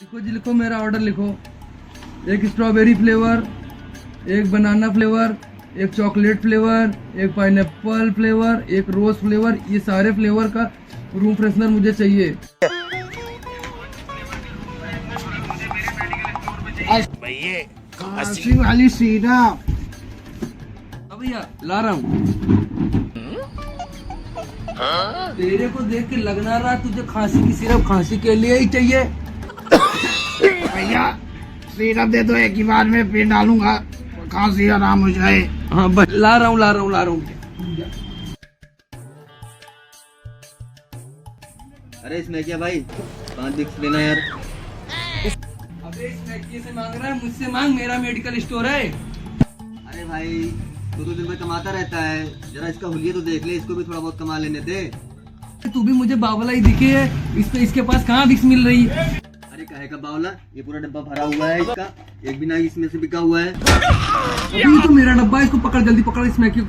लिखो जी, लिखो मेरा ऑर्डर लिखो। एक स्ट्रॉबेरी फ्लेवर, एक बनाना फ्लेवर, एक चॉकलेट फ्लेवर, एक पाइनएप्पल फ्लेवर, एक रोज फ्लेवर। ये सारे फ्लेवर का रूम फ्रेशनर मुझे चाहिए। खांसी वाली सिरप। अब भैया ला रहा हूँ। तेरे को देख के लग ना रहा तुझे खांसी की सिरप खांसी के लिए ही चाहिए। भैया सिरप दे दो, एक ही बार में फिर डालूंगा, खांसी आराम हो जाए। हाँ बस ला रहा हूँ। अरे इसमें क्या भाई, 5 विक्स लेना यार। अबे इस से मांग रहा है, मुझसे मांग, मेरा मेडिकल स्टोर है। अरे भाई तू तो दिन में कमाता रहता है, जरा इसका हुलिया तो देख ले, इसको भी थोड़ा बहुत कमा लेने दे। तू भी मुझे बावला ही दिखी है, इसके पास कहाँ विक्स मिल रही है। अरे काहे का बावला, ये पूरा डब्बा भरा हुआ है इसका, एक भी ना इसमें से बिका हुआ है। अभी तो मेरा डब्बा है, इसको पकड़, जल्दी पकड़, इसमें क्यों